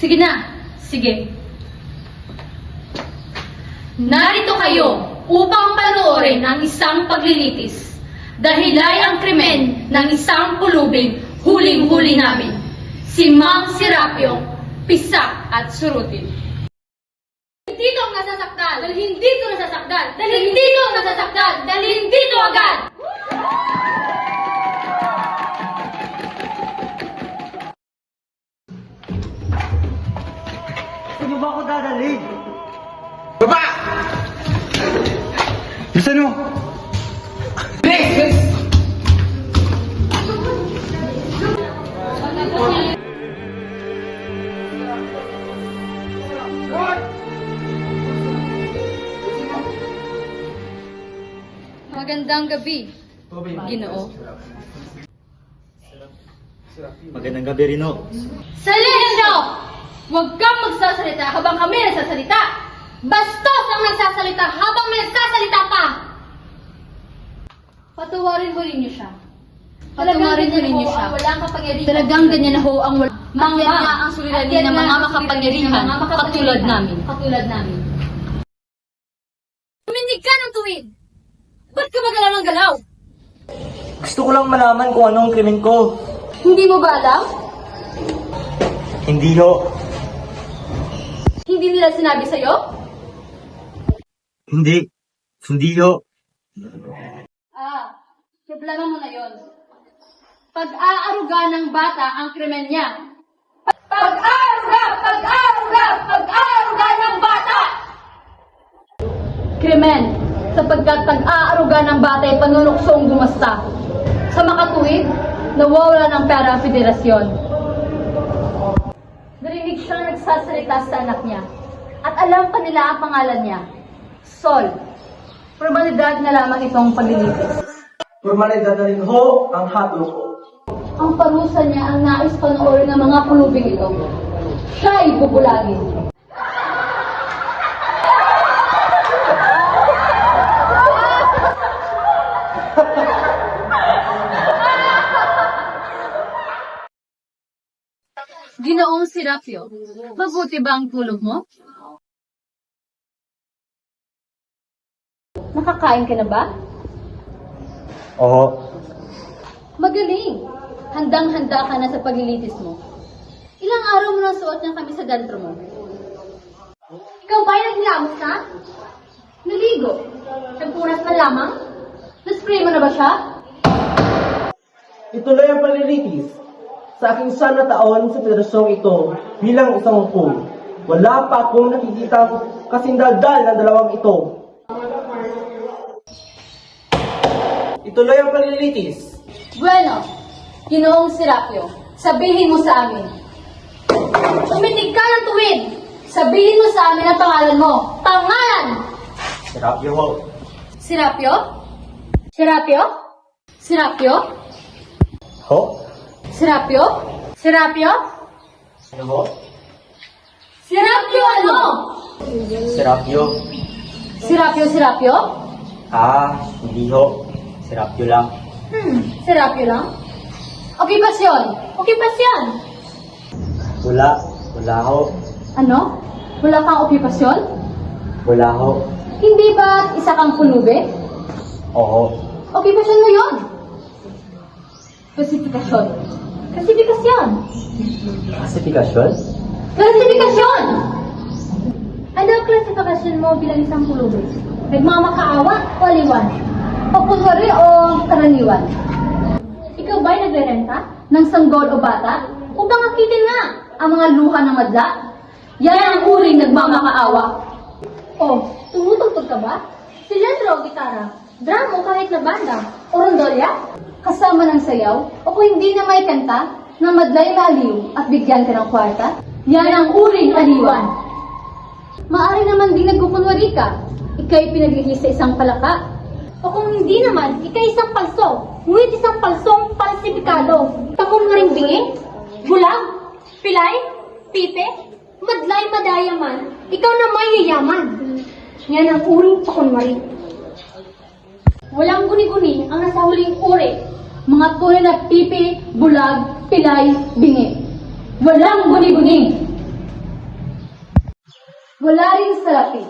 Sige na. Sige. Narito kayo upang panoorin ang isang paglilitis. Dahilay ang krimen ng isang pulubing huling-huli namin. Si Mang Serapio, pisak at surutin. Hindi ito ang nasasaktan. Dahil hindi ito nasasaktan. Dahil hindi ito ang nasasaktan. Dahil hindi ito agad. Saan ba ako dadalhin? Baba! Bilisan mo! Bilis! Magandang gabi, Ginoo. Magandang gabi, Rino. Silencio! Huwag kang magsasalita habang kami nagsasalita! Bastos ang nagsasalita habang may nagsasalita pa! Patawarin ho ninyo siya. Patawarin ho ninyo siya. Talagang ganyan na ho ang wala. Mangyan niya ang suliranin ng mga makapangyarihan katulad namin. Tuminig ka ng tuwid! Ba't ka magalaw ng galaw? Gusto ko lang malaman kung anong krimen ko. Hindi mo ba alam? Hindi ho. Hindi nila sinabi sa'yo? Hindi. Hindi ho. Problema mo na yon. Pag-aaruga ng bata ang krimen niya. Pag-aaruga ng bata! Krimen, sapagkat pag-aaruga ng bata ay panunuksong gumasta. Sa makatuwid, nawawala ng pera ang federasyon. Narinig siyang nagsasalita sa anak niya. At alam pa nila ang pangalan niya. Sol. Formalidad na lamang itong paglilitis. Formalidad na rin ho ang hatlo ko. Ang parusa niya ang nais panoorin ng mga pulubing ito. Siya ay bubulagin. Ginoong Serapio, mabuti ba ang tulog mo? Nakakain ka na ba? Oo. Magaling! Handang-handa ka na sa paglilitis mo. Ilang araw mo nang suot ng kami sa dentro mo? Ikaw ba ay naghilamos na? Naligo? Nagpunas na lamang? Naspray mo na ba siya? Ituloy ang panlilitis. Sa aking 100 na taon sa federasyong ito bilang isang hukom, wala pa akong nakikita kasindaldal ng dalawang ito. Ituloy ang panlilitis. Bueno, Ginoong Serapio, sabihin mo sa amin. Tumitig ka ng tuwid! Sabihin mo sa amin ang pangalan mo. Pangalan! Serapio ho. Serapio? Serapio? Serapio? Ho? Serapio? Serapio? Ano ho? Serapio ano? Serapio. Serapio, Serapio? Hindi ho. Serapio lang. Serapio lang? Okupasyon? Okupasyon? Wala. Wala ho. Ano? Wala kang okupasyon? Wala ho. Hindi ba isa kang pulube? Oo. Okupasyon mo yun? Klasifikasyon. Klasifikasyon. Klasifikasyon? Klasifikasyon! Ano ang klasifikasyon mo bilang isang pulubi? Nagmamakaawa o aliwan? Papunwari o karaniwan? Ikaw ba'y nagrerenta ng sanggol o bata upang akitin nga ang mga luha ng madla? Yan ang uring nagmamakaawa. O, tumutugtog ka ba? Silendro o gitara? Drum o kahit na banda? O rondolya? Kasama ng sayaw? O kung hindi na may kanta, na madlay maliw at bigyan ka ng kwarta? Yan ang uring aliwan. Maari naman din nagkukunwari ka. Ika'y pinaglihis sa isang palaka. O kung hindi naman, ika'y isang palso. Ngunit isang palsong palsipikado. Pakunwaring bingi, bulag, pilay, pipe, madlay madayaman, ikaw na may yayaman. Yan ang uring pakunwari. Walang guni-guni ang nasa huling uri. Mga tunay na pipi, bulag, pilay, bingi. Walang guni-guni. Wala rin salapi.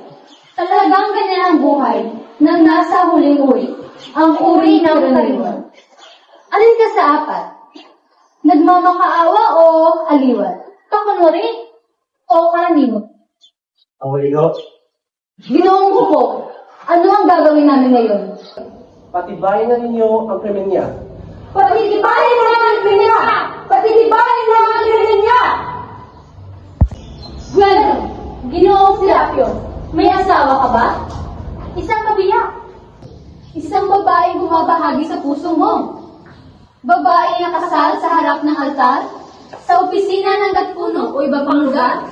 Talagang ganyan ang buhay ng nasa huling uri. Ang uri ng karaniwan. Alin ka sa apat? Nagmamakaawa o aliwan? Pakunwari o karaniwan? Ang huli ko. Ginoong ko, ano ang gagawin namin ngayon? Patibayin na ninyo ang krimen niya. Patitibayin mo ang krimen niya! Patitibayin mo ang krimen niya! Bueno, Ginoong Serapio, may asawa ka ba? Isang kabiyak. Isang babaeng bumabahagi sa puso mo. Babae na kasal sa harap ng altar, sa opisina ng gatpuno o iba pang lugar.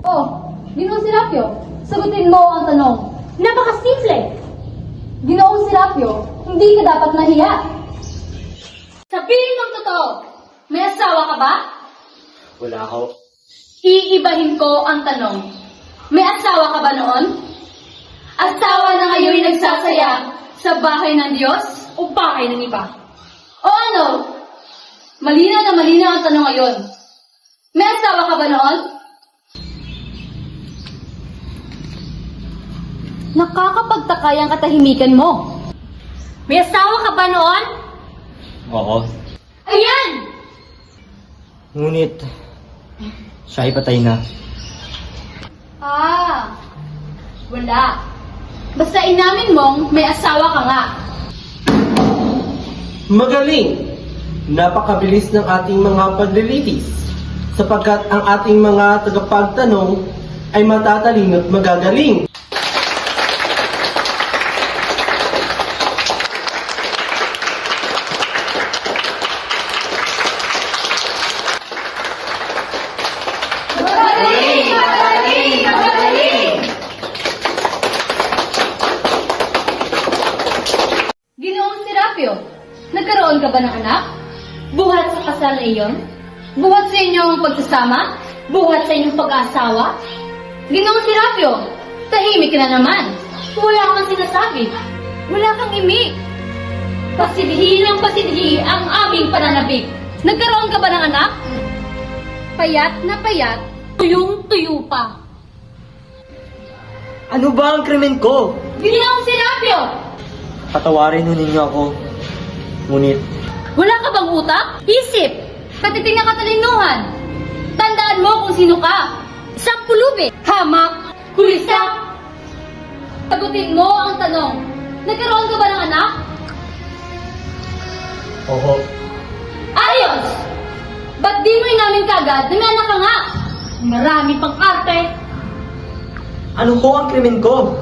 Oh, Ginoong Serapio, sagutin mo ang tanong. Napakasimple! Ginoong Serapio, hindi ka dapat nahiya. Sabihin mong totoo, may asawa ka ba? Wala ako. Iibahin ko ang tanong. May asawa ka ba noon? Asawa na ngayon nagsasaya sa bahay ng Diyos o bahay ng iba? O ano? Malinaw na malinaw ang tanong ngayon. May asawa ka ba noon? Nakakapagtakay ang katahimikan mo. May asawa ka ba noon? Oo. Ayan! Ngunit, siya ay patay na. Ah, wala. Basta inamin mong may asawa ka nga. Magaling! Napakabilis ng ating mga paglilitis, sapagkat ang ating mga tagapagtanong ay matatalino at magagaling. Ginoong Serapio, nagkaroon ka ba ng anak? Buhat sa kasal na iyon? Buhat sa inyong pagsasama? Buhat sa inyong pag-aasawa? Ginoong Serapio, tahimik ka na naman. Wala kang sinasabi. Wala kang imik. Pasidhi ng pasidhi ang aming pananabik. Nagkaroon ka ba ng anak? Payat na payat, tuyong-tuyo pa. Ano ba ang krimen ko? Ginoong Serapio! Patawarin ho ninyo ako. Ngunit, Wala ka bang utak? Isip! Patiting na katalinuhan! Tandaan mo kung sino ka! Isang pulubi! Hamak! Kulisak! Sagutin mo ang tanong. Nagkaroon ka ba ng anak? oo. Ayos! Ba't di mo inamin kagad na may anak ka nga? Marami pang arte! Ano ho ang krimen ko?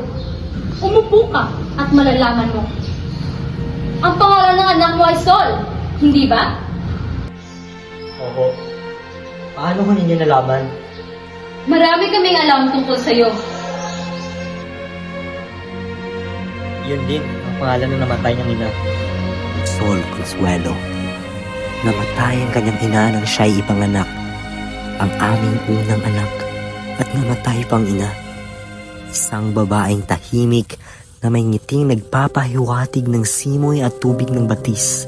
Umupo ka at malalaman mo. Ang pangalan ng anak mo ay Sol, hindi ba? Oo. Paano ho ninyo nalaman? Marami kaming alam tungkol sa'yo. Yun din ang pangalan ng namatay niyang ina. Sol Consuelo. Namatay ang kanyang ina nang siya'y ipanganak. Ang aming unang anak at namatay pang ina. Isang babaeng tahimik na may ngiting nagpapahiwatig ng simoy at tubig ng batis.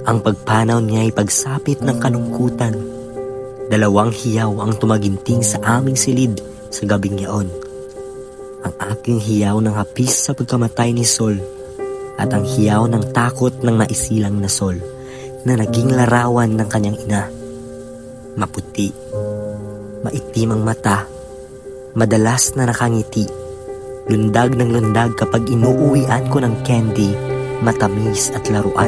Ang pagpanaw niya ay pagsapit ng kalungkutan. 2 hiyaw ang tumaginting sa aming silid sa gabing yaon. Ang aking hiyaw ng hapis sa pagkamatay ni Sol at ang hiyaw ng takot ng naisilang na Sol na naging larawan ng kanyang ina. Maputi, Maitim ang mata, madalas na nakangiti. Lundag ng lundag kapag inuuwian ko ng candy, matamis at laruan.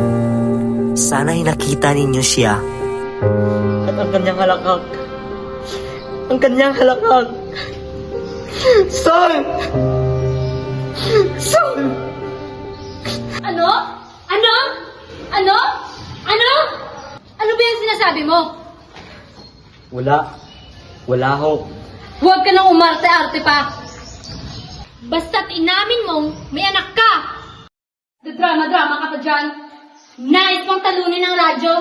Sana'y nakita ninyo siya. At ang kanyang halakak. Ang kanyang halakak. Son! Son! Ano? Ano? Ano? Ano? Ano ba yung sinasabi mo? Wala ho. Huwag ka nang umarte-arte pa. Basta't inamin mong may anak ka. Drama-drama ka pa dyan. Nais mong talunin ang radyo.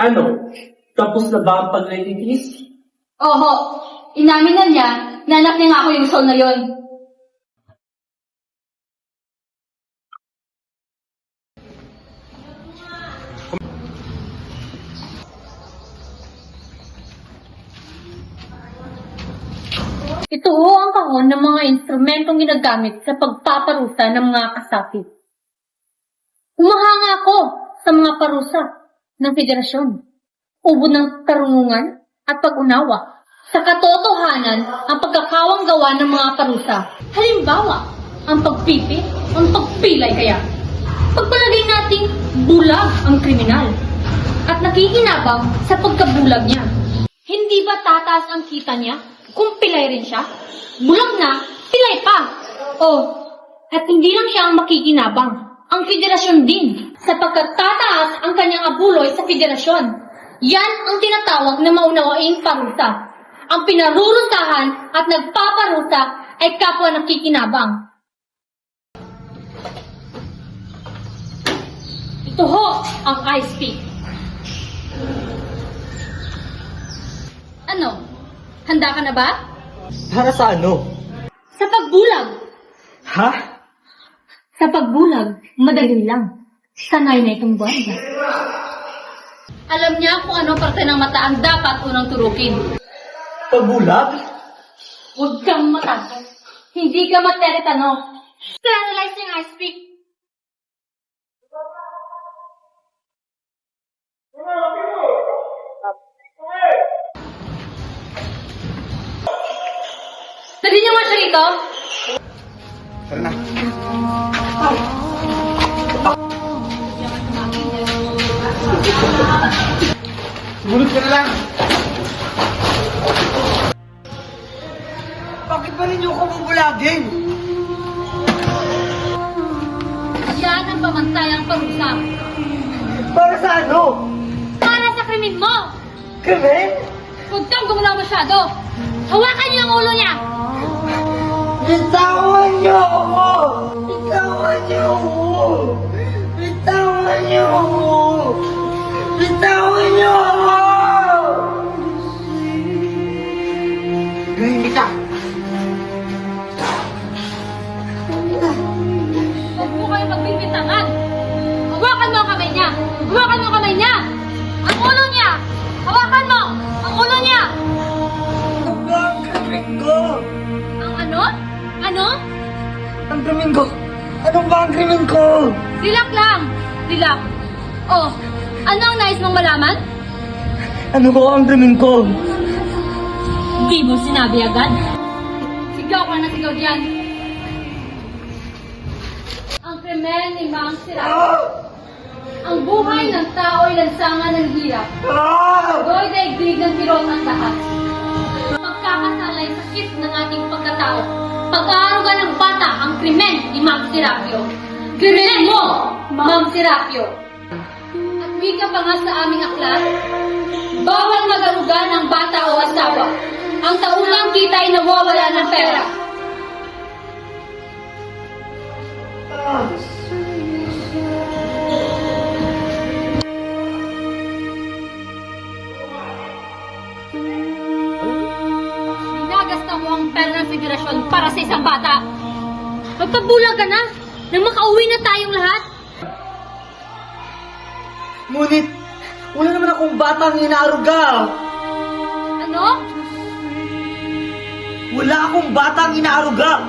Ano? Tapos na ba ang paglilitis? Oho, inamin na niya na anak niya nga ako yung soul na yon. Ito ho ang kahon ng mga instrumentong ginagamit sa pagpaparusa ng mga kasapi. Humahanga ako sa mga parusa ng federasyon, ubod ng karunungan at pag-unawa sa katotohanan ang pagkakawang gawa ng mga parusa. Halimbawa, ang pagpipi, ang pagpilay kaya. Pagpalagay nating bulag ang kriminal at nakikinabang sa pagkabulag niya. Hindi ba tataas ang kita niya kung pilay rin siya? Bulag na, pilay pa. At hindi lang siya ang makikinabang, ang federasyon din, sapagkat tataas ang kanyang abuloy sa federasyon. Yan ang tinatawag na maunawaing parusa. Ang pinarurusahan at nagpaparusa ay kapwa nakikinabang. Ito ho ang ice pick. Ano? Handa ka na ba? Para sa ano? Sa pagbulag. Ha? Sa pagbulag, madali lang. Sanay na itong buwan. Alam niya kung ano parte ng mata ang dapat unang turukin. Pagbulag? Huwag kang matakot. Hindi ka materetano. Sterilize yung ice pick. Dali niyo nga siya rito. Tara na. Sumunod ka na lang. Bakit ba rin yung kumubulagin? Yan ang pamantayang parusa. Para sa ano? Para sa krimen mo. Krimen? Huwag kang gumulaw masyado. Hawakan niyo ang ulo niya. Bitawan niyo ako! Bitawan niyo ako! Bitawan niyo ako! Bitawan niyo ako! Gawin kita. Huwag mo kayo magbibintangan. Hawakan mo ang kamay niya. Hawakan mo ang kamay niya. Ang ulo niya. Hawakan mo. Ang ulo niya. Ano ba ang krimen ko? Ang ano? Ano? Ang krimen ko? Ano ba ang krimen ko? Relax lang. Relax. Oh, ano ang nais mong malaman? Ano ba ang krimen ko? Hindi mo sinabi agad. Sigaw ka na sigaw dyan. Ang krimen ni Mang Sirap. Ang buhay ng tao ay lansangan ng hirap. Ako'y daigdig ng kirot ang lahat. Pagkakasalay sakit ng ating pagkatao. Pag-aaruga ng bata ang krimen ni Mang Serapio. Krimen mo, Mang Serapio. At wika pa nga sa aming aklat, bawal mag-aruga ng bata o asawa. Ang taulang kita ay nawawala ng pera. Ginagasta mo ang pera ng federasyon para sa isang bata. Magpabulag ka na nang makauwi na tayong lahat. Ngunit, wala naman akong batang inaaruga. Ano? Wala akong batang inaaruga.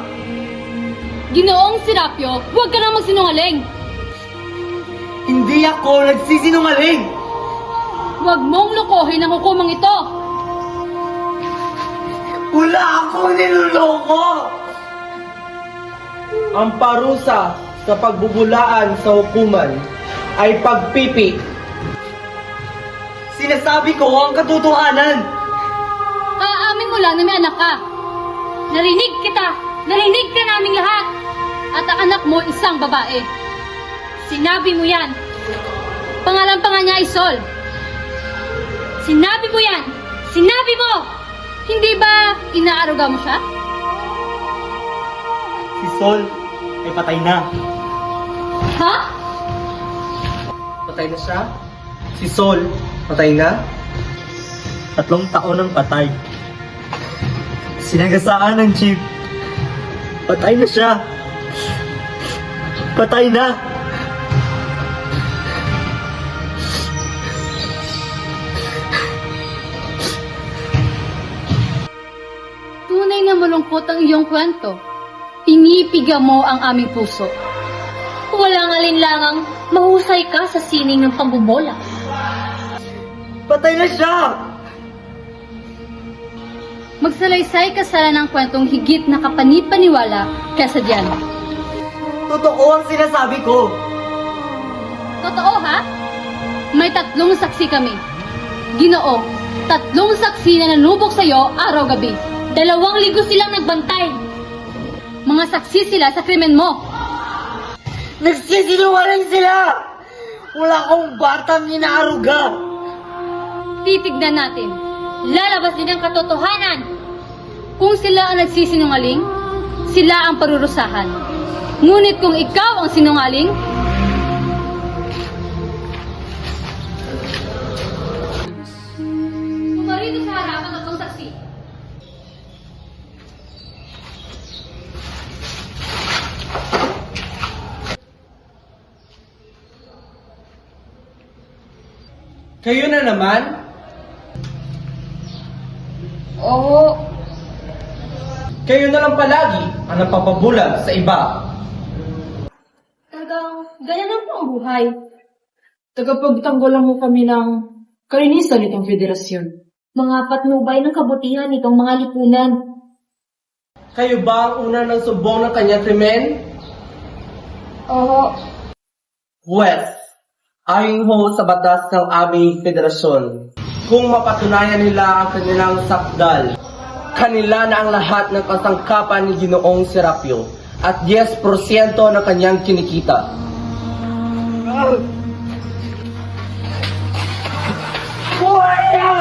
Ginoong Serapio, huwag ka na magsinungaling. Hindi ako nagsisinungaling. Huwag mong lokohin ang hukumang ito! Wala akong niloloko! Ang parusa sa pagbubulaan sa hukuman ay pagpipi. Sinasabi ko ang katotohanan! Aamin mo lang na may anak ka. Narinig kita! Narinig ka naming lahat! At ang anak mo isang babae. Sinabi mo yan. Pangalan pa nga niya ay Sol. Sinabi mo yan! Sinabi mo! Hindi ba inaaruga mo siya? Si Sol ay patay na. Ha? Patay na siya? Si Sol, patay na? 3 taon ang patay. Sinagasaan ng jeep. Patay na siya. Patay na. Tunay na malungkot ang iyong kwento. Pinipiga mo ang aming puso. Walang alinlangang mahusay ka sa sining ng pambubola. Patay na siya! Magsalaysay ka sana ng kwentong higit na kapanipaniwala kesa diyan. Totoo ang sinasabi ko. Totoo ha? May 3 saksi kami. Ginoo, 3 saksi na nanubok sa'yo araw-gabi. 2 linggo silang nagbantay. Mga saksi sila sa krimen mo. Nagsisinungaling sila! Wala akong batang inaaruga! Titignan natin. Lalabas din ang katotohanan. Kung sila ang nagsisinungaling, sila ang parurusahan. Ngunit kung ikaw ang sinungaling, pumarito sa harapan ng saksi. Kayo na naman? Oo. Kayo na lang palagi ang napapabulag sa iba. Talagang ganyan lang po ang buhay. Tagapagtanggol lang mo kami ng kalinisan nitong federasyon. Mga patnubay ng kabutihan nitong mga lipunan. Kayo ba ang una ng sumbong ng kanyang krimen? Oo. Wes, ayon ho sa batas ng aming federasyon, kung mapatunayan nila ang kanilang sakdal, kanila na ang lahat ng kasangkapan ni Ginoong Serapio at 10% ng kanyang kinikita. Kuya!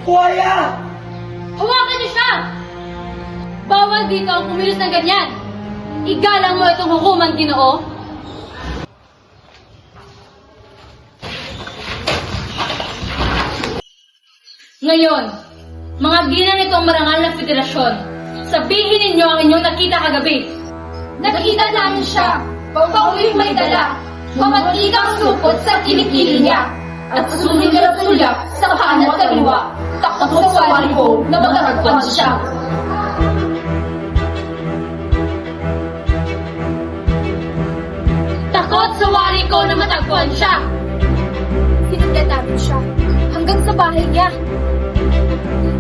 Kuya! Hawakan niyo siya! Bawal dito ang kumilos ng ganyan. Igalang mo itong hukuman, Ginoo. Ngayon, mga ginang itong marangal na federasyon, sabihin ninyo ang inyong nakita kagabi. Nakita namin siya, pauwi'ng may dala, mamatikang supot sa kilikili niya, at susunod na tulak sa kanan at kaliwa, takot sa wali ko na mataragpan siya. Takot sa wari ko na matagpuan siya. Sinagyan namin siya hanggang sa bahay niya.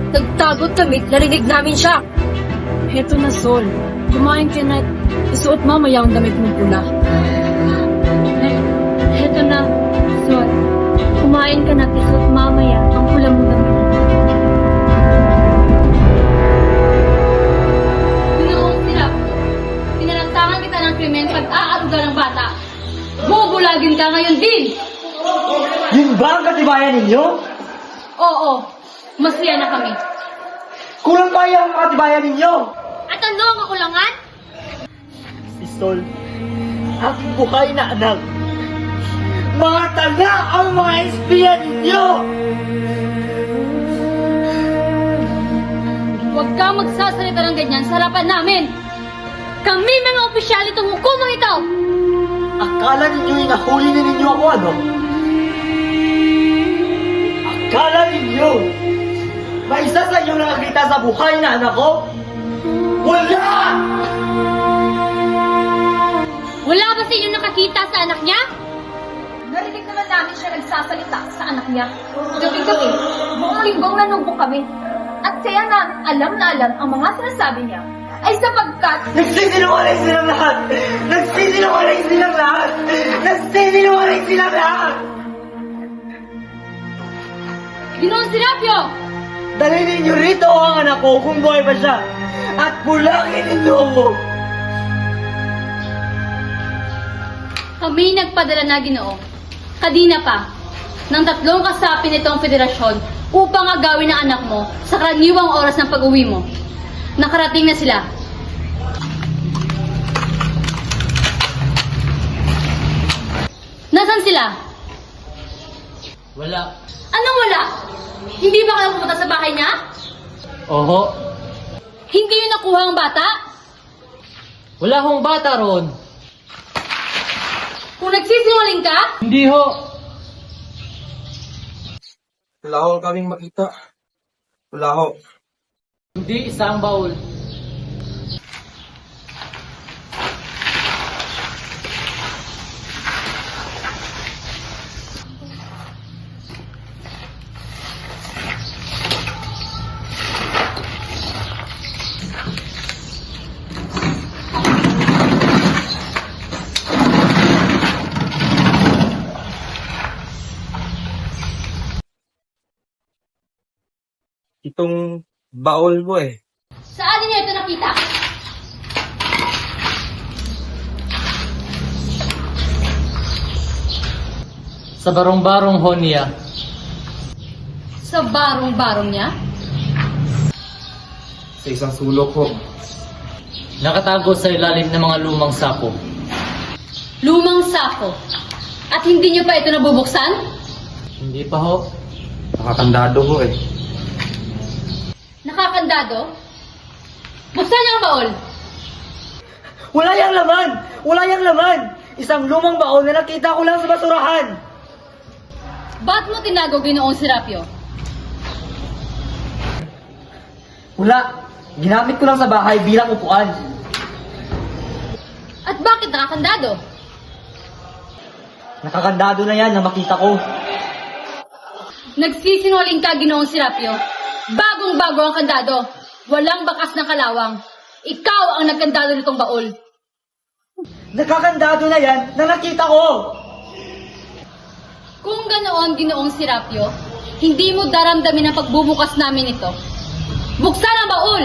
Nagtagot kami, narinig namin siya. Heto na, Sol. Kumain ka na at isuot mamaya ang damit mong pula. Heto na, Sol. Kumain ka na at isuot mamaya ang pula mong damit. Ginoong Sirap, pinalantangan kita ng krimen pag-aaruga ng bata. Bubulagin ka ngayon din! Yun ba ang katibayan ninyo? Oo, masaya na kami. Kulang pa yung katibayan ninyo! At ano ang kakulangan? Si Sol, aking buhay na anak. Mga tanga ang mga espiya ninyo! Huwag kang magsasalita ng ganyan sa harapan namin. Kami mga opisyal itong hukumang ito. Akala ninyo inahuli na ninyo ako, ano? Akala ninyo may isa sa inyo nakakita sa buhay na anak ko? Wala! Wala ba sa inyo nakakita sa anak niya? Narinig naman namin siya nagsasalita sa anak niya. Gabi-gabi, buong linggong nanubok kami. At kaya namin alam na alam ang mga sinasabi niya ay sapagkat Nagsisinungaling silang lahat! Nagsisinungaling silang lahat! Nagsisinungaling silang lahat! Ginoong Serapio! Dalhin niyo rito ang anak ko kung buhay pa siya! At bulangin ninyo ako! Kami nagpadala na, Ginoo. Kadina pa, ng 3 kasapi nitong federasyon upang agawin ang anak mo sa karaniwang oras ng pag-uwi mo. Nakarating na sila. Nasaan sila? Wala. Anong wala? Hindi ba kayo pumunta sa bahay niya? Oho. Hindi yun nakuha ang bata? Wala hong bata ron. Kung nagsisinungaling ka, Hindi ho. Wala ho kaming makita. Wala ho. Hindi isang baul. Itong baol mo eh. saan niyo ito nakita? Sa barong-barong ho niya. Sa barong-barong niya? Sa isang sulok ho. Nakatago sa ilalim ng mga lumang sako. Lumang sako. At hindi niyo pa ito nabubuksan? Hindi pa ho. Nakakandado ho eh. Nakakandado? Buksan niyo ang baol. Wala yang laman! Wala yang laman! Isang lumang baon na nakita ko lang sa basurahan! Ba't mo tinago, Ginoong Serapio? Wala! Ginamit ko lang sa bahay bilang upuan. At bakit nakakandado? Nakakandado na yan na makita ko. Nagsisinungaling ka, Ginoong Serapio. Bagong-bago ang kandado. Walang bakas ng kalawang. Ikaw ang nagkandado nitong baol. Nakakandado na yan na nakita ko! Kung ganoon, Ginoong Serapio, hindi mo daramdamin ang pagbubukas namin ito. Buksan ang baol!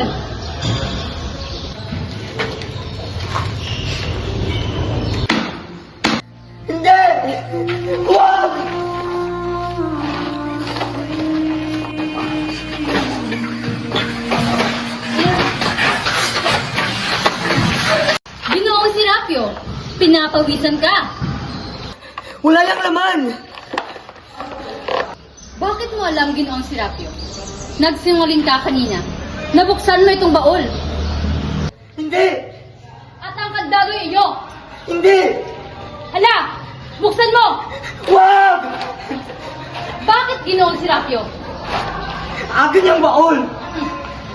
Hindi! Huwag! Ginoong Serapio, pinapawisan ka. Wala yang laman! Bakit mo alam, Ginoong Serapio? Nagsinungaling ka kanina. Nabuksan mo itong baol. Hindi! At ang kandado ay iyo. Hindi! Hala! Buksan mo! Huwag! Bakit, Ginoong Serapio? Akin yung baon!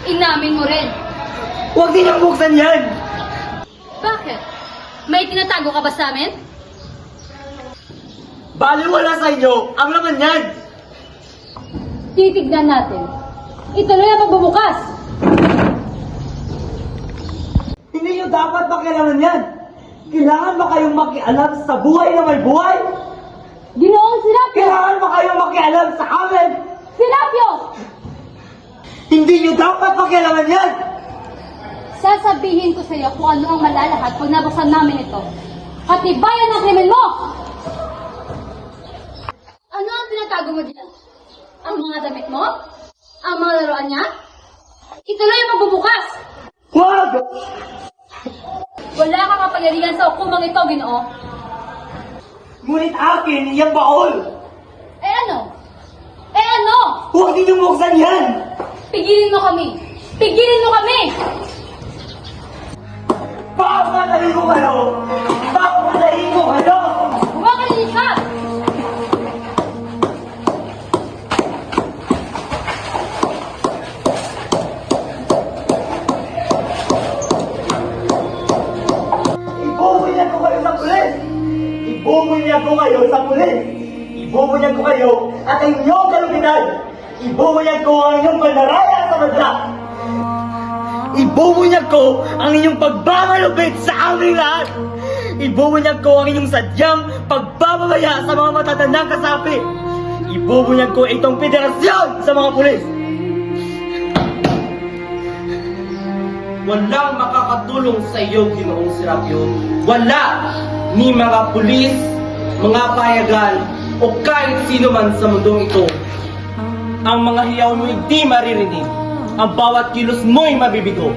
Inamin mo rin. Huwag din ang buksan yan! Bakit? May tinatago ka ba sa amin? Baliwala sa inyo ang laman yan! Titignan natin. Ituloy ang pagbubukas. Hindi nyo dapat makialaman yan! Kailangan ba kayong makialam sa buhay na may buhay? Ginoong Serapio! Kailangan ba kayong makialam sa amin? Serapio! Hindi nyo dapat makialaman yan! Sasabihin ko sa iyo kung ano ang malalahat pag nabuksan namin ito. Katibayan ang krimen mo! Ano ang tinatago mo dyan? Ang mga damit mo? Ang mga laruan niya? Ituloy ang pagbubukas! Huwag! Wala kang kapangyarihan sa hukumang ito, Ginoo. Ngunit akin yung baol! Eh ano? Eh ano? Huwag ninyong buksan yan! Pigilin mo kami! Pigilin mo kami! Papatayin ko kayo! Papatayin ko kayo! Huwag ka! Ibumili ko kayo sa pulis! Ibumili ko kayo sa pulis! kayo at ang inyong kalugitad. Ibubunyag ko ang inyong pandaraya sa madla. Ibubunyag ko ang inyong pagbabalubit sa aming lahat. Ibubunyag ko ang inyong sadyang pagbababaya sa mga matatandang kasapi. Ibubunyag ko itong federasyon sa mga pulis. Walang makakatulong sa iyo, Ginoong Serapio. Wala! Ni mga pulis, mga payagan, o kahit sino man sa mundong ito. Ang mga hiyaw mo'y di maririnig. Ang bawat kilos mo'y mabibigo.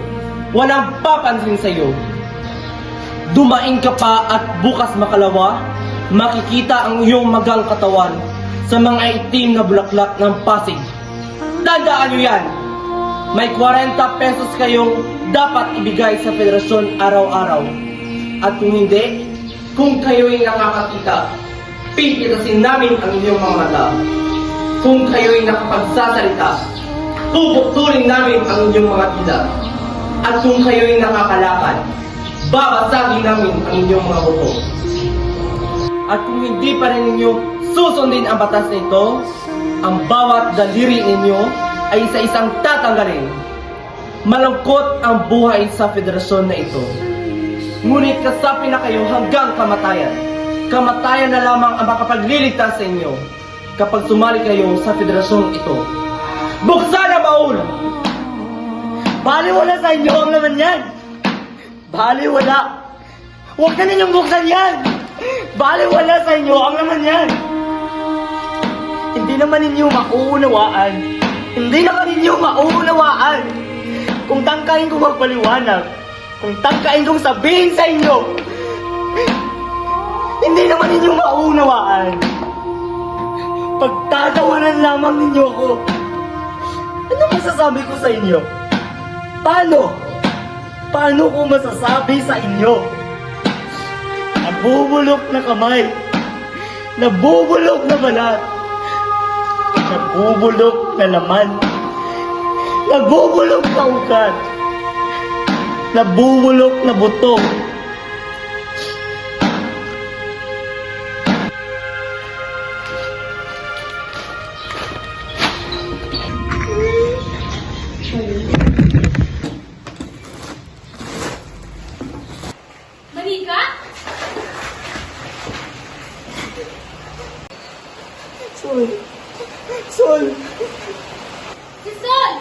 Walang papansin sa iyo. Dumaing ka pa at bukas makalawa, makikita ang iyong magang katawan sa mga itim na bulaklak ng Pasig. Tandaan niyo yan! May 40 pesos kayong dapat ibigay sa federasyon araw-araw. At kung hindi, kung kayo'y nakakakita, pipitasin namin ang inyong mga mata. Kung kayo'y nakapagsasalita, puputulin namin ang inyong mga dila. At kung kayo'y nakakalakad, babasagin namin ang inyong mga buto. At kung hindi pa rin ninyo susundin ang batas na ito, ang bawat daliri ninyo ay isa-isang tatanggalin. Malungkot ang buhay sa federasyon na ito. Ngunit kasapi na kayo hanggang kamatayan. Kamatayan na lamang ang makapagliligtas sa inyo kapag sumali kayo sa federasyong ito. Buksan ang baul! Baliwala sa inyo ang laman yan! Baliwala! Huwag na ninyong buksan yan! Baliwala sa inyo ang laman yan! Hindi naman ninyo mauunawaan. Hindi naman ninyo mauunawaan. Kung tangkain kong magpaliwanag, kung tangkain kong sabihin sa inyo, hindi naman ninyo mauunawaan. Pagtatawanan lamang ninyo ako. Ano masasabi ko sa inyo? Paano? Paano ko masasabi sa inyo? Nabubulok na kamay. Nabubulok na balat. Nabubulok na laman. Nabubulok na ugat. Nabubulok na buto. Manika? Sol! Sol! Si Sol!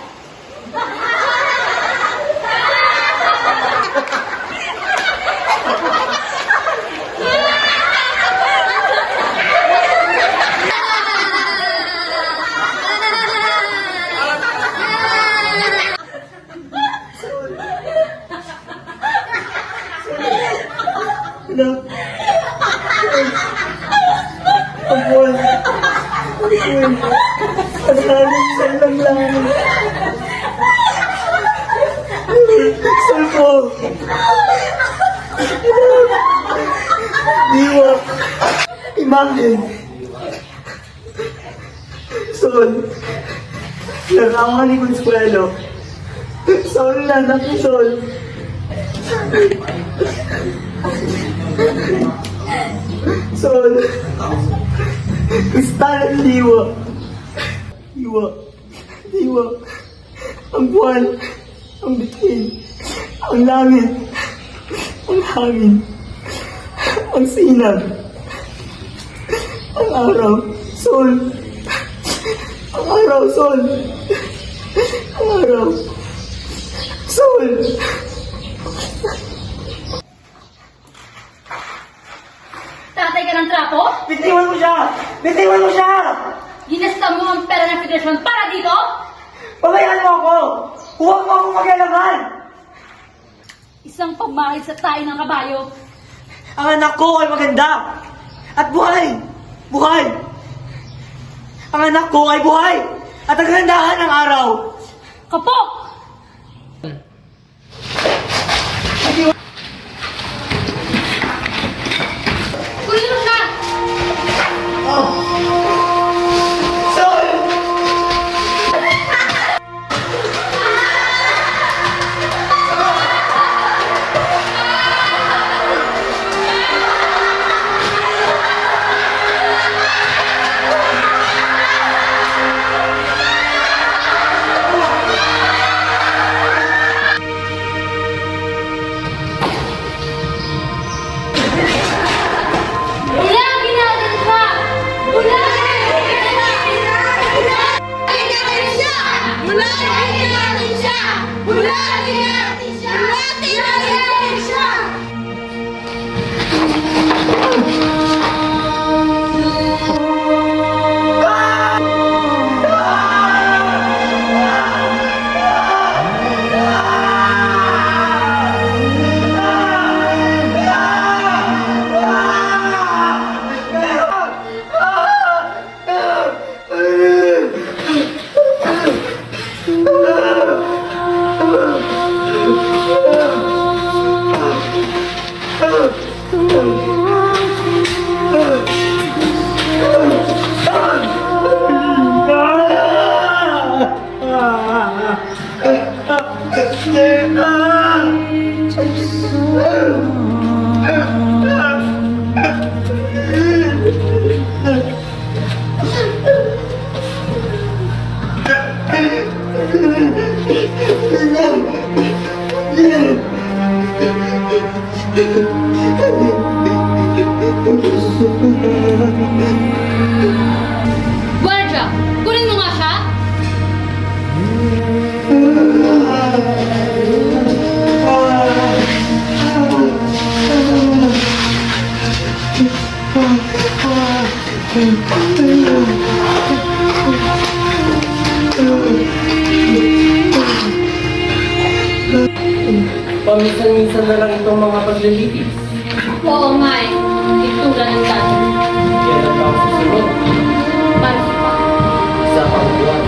Anak! Ang buwan! Ang hangin sa ilang langit! Sol ko! Diwa! Imagine! Sol! Nakawa ni Consuelo! Sol na, anak ni Sol! Sol! Kristal at diwa! Diwa! Diwa! Ang buwan! Ang bituin! Ang langit! Ang hangin! Ang sinag! Ang araw! Sol! Ang araw! Sol! Ang araw! Sol! Tatay ka ng trapo? Bitiwan mo siya! Bitiwan mo siya! Ginasta mo ang pera ng federasyon para dito? Pabayaan mo ako! Huwag mo akong mag-alaman! Isang pamahid sa tayo ng kabayo. Ang anak ko ay maganda! At buhay! Buhay! Ang anak ko ay buhay! At ang kagandahan ng araw! Kapok! Kunin mo siya! Sol! Guardia, kunin mo nga siya. Paminsan-minsan na lang itong mga paglilitis. Oo nga eh. Itulan ng dati. Kailan pa ang susunod? Pansin pa. Isa pang buwan.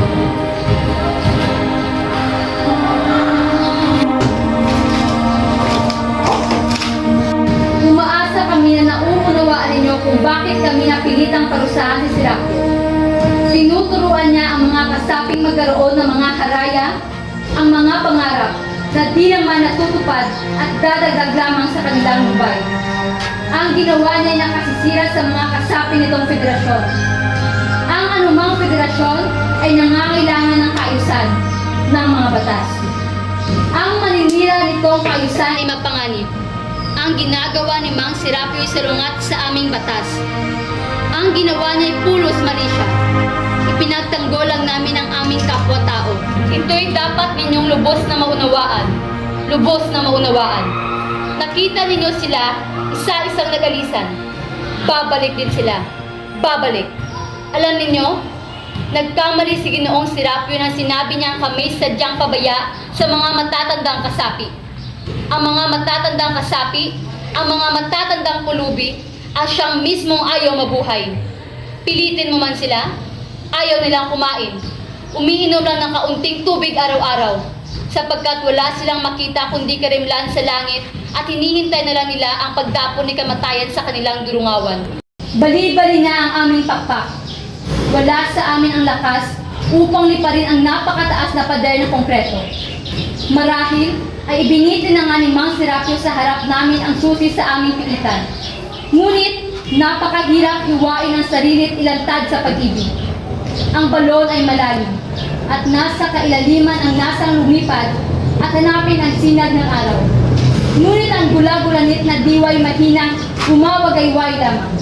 Umaasa kami na nauunawaan ninyo kung bakit kami napilitang parusahan si Serapio. Tinuturuan niya ang mga kasaping magkaroon ng mga haraya, ang mga pangarap na di naman natutupad at dadagdag lamang sa kanilang lubay. Ang ginawa niya ay nakasisira sa mga kasapi nitong federasyon. Ang anumang federasyon ay nangangailangan ng kaayusan ng mga batas. Ang maninira nitong kaayusan ay mapanganib. Ang ginagawa ni Mang Serapio ay salungat sa aming batas. Ang ginawa niya ay pulos mali siya. Ipinagtanggol lang namin ang aming kapwa-tao. Ito'y dapat ninyong lubos na maunawaan. Lubos na maunawaan. Nakita ninyo sila, isa-isang nagalisan. Babalik din sila. Babalik. Alam ninyo, nagkamali si Ginoong Serapio nang sinabi niya kami sadyang pabaya sa mga matatandang kasapi. Ang mga matatandang kasapi, ang mga matatandang pulubi, ang siyang mismong ayaw mabuhay. Pilitin mo man sila, ayaw nilang kumain. Umiinom lang ng kaunting tubig araw-araw, sapagkat wala silang makita kundi karimlan sa langit at hinihintay na lang nila ang pagdapon ni kamatayan sa kanilang durungawan. Bali-bali na ang aming pakpak. Wala sa amin ang lakas upang liparin ang napakataas na pader ng konkreto. Marahil ay ibinitin na nga ni Mang Serapio sa harap namin ang susi sa aming pilitan. Ngunit napakahirap hiwain ang sarili at ilantad sa pag-ibig. Ang balon ay malalim at nasa kailaliman ang nasang lumipad at hanapin ang sinag ng araw. Ngunit ang gula-gulanit na diwa'y mahinang gumawagayway lamang.